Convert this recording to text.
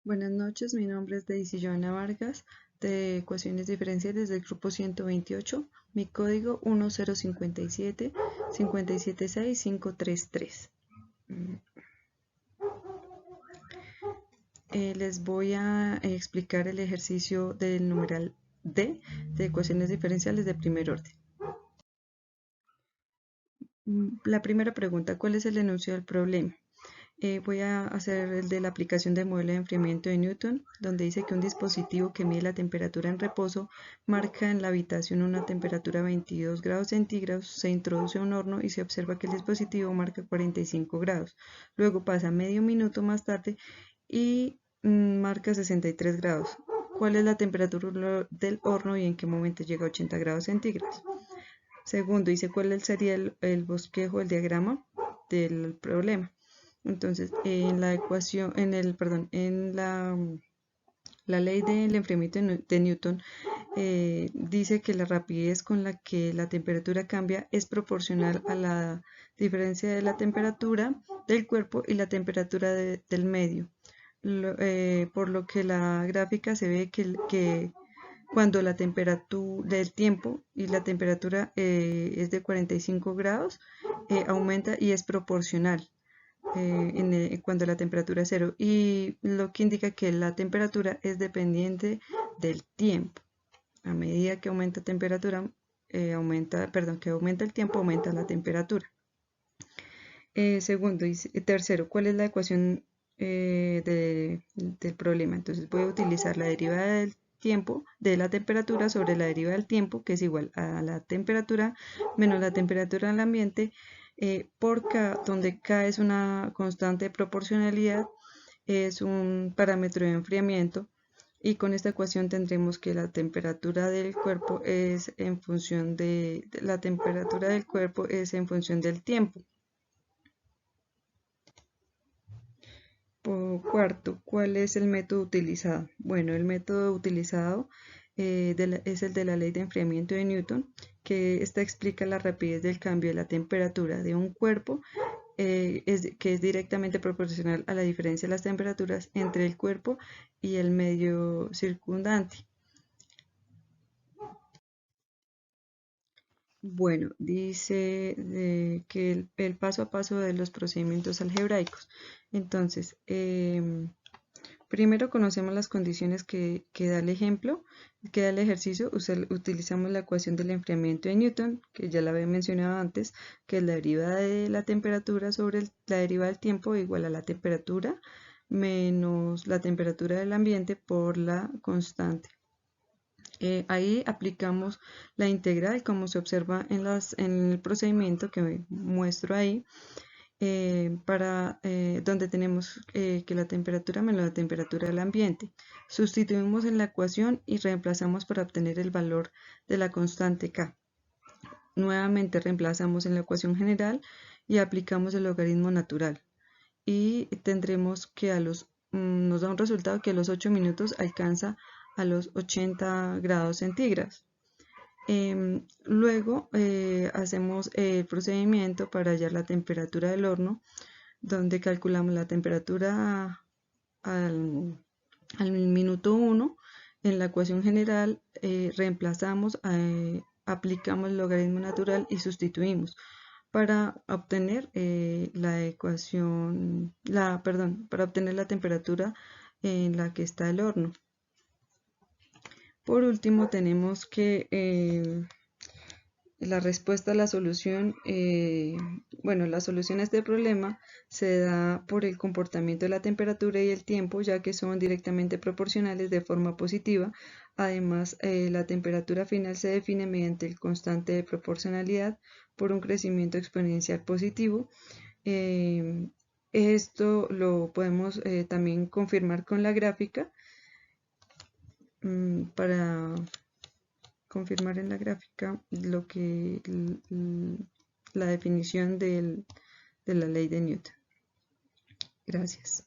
Buenas noches, mi nombre es Daisy Joana Vargas de Ecuaciones Diferenciales del grupo 128, mi código 1057 576533. Les voy a explicar el ejercicio del numeral D de ecuaciones diferenciales de primer orden. La primera pregunta, ¿cuál es el enunciado del problema? Voy a hacer el de la aplicación del modelo de enfriamiento de Newton, donde dice que un dispositivo que mide la temperatura en reposo marca en la habitación una temperatura de 22 grados centígrados, se introduce a un horno y se observa que el dispositivo marca 45 grados. Luego pasa medio minuto más tarde y marca 63 grados. ¿Cuál es la temperatura del horno y en qué momento llega a 80 grados centígrados? Segundo, dice cuál sería el bosquejo, el diagrama del problema. Entonces, en la ecuación, en la ley del enfriamiento de Newton, dice que la rapidez con la que la temperatura cambia es proporcional a la diferencia de la temperatura del cuerpo y la temperatura del medio. Por lo que la gráfica se ve que cuando la temperatura del tiempo y la temperatura es de 45 grados, aumenta y es proporcional cuando la temperatura es cero, y lo que indica que la temperatura es dependiente del tiempo. A medida que aumenta temperatura, que aumenta el tiempo, aumenta la temperatura. Tercero, ¿cuál es la ecuación del problema? Entonces voy a utilizar la derivada del tiempo de la temperatura sobre la derivada del tiempo, que es igual a la temperatura menos la temperatura del ambiente, por K, donde K es una constante de proporcionalidad, es un parámetro de enfriamiento, y con esta ecuación tendremos que la temperatura del cuerpo es en función del tiempo. Cuarto, ¿cuál es el método utilizado? Bueno, el método utilizado es el de la ley de enfriamiento de Newton, que esta explica la rapidez del cambio de la temperatura de un cuerpo, que es directamente proporcional a la diferencia de las temperaturas entre el cuerpo y el medio circundante. Bueno, dice que el paso a paso de los procedimientos algebraicos. Entonces, primero conocemos las condiciones que da el ejemplo, que da el ejercicio. Utilizamos la ecuación del enfriamiento de Newton, que ya la había mencionado antes, que es la derivada de la temperatura sobre la derivada del tiempo igual a la temperatura menos la temperatura del ambiente por la constante. Ahí aplicamos la integral como se observa en el procedimiento que muestro ahí, donde tenemos que la temperatura menos la temperatura del ambiente. Sustituimos en la ecuación y reemplazamos para obtener el valor de la constante K. Nuevamente reemplazamos en la ecuación general y aplicamos el logaritmo natural. Y tendremos que nos da un resultado que a los 8 minutos alcanza a los 80 grados centígrados. Luego hacemos el procedimiento para hallar la temperatura del horno, donde calculamos la temperatura al minuto 1. En la ecuación general reemplazamos, aplicamos el logaritmo natural y sustituimos para obtener para obtener la temperatura en la que está el horno. Por último, tenemos que la respuesta a la solución, la solución a este problema se da por el comportamiento de la temperatura y el tiempo, ya que son directamente proporcionales de forma positiva. Además, la temperatura final se define mediante el constante de proporcionalidad por un crecimiento exponencial positivo. Esto lo podemos también confirmar con la gráfica, para confirmar en la gráfica la definición de la ley de Newton. Gracias.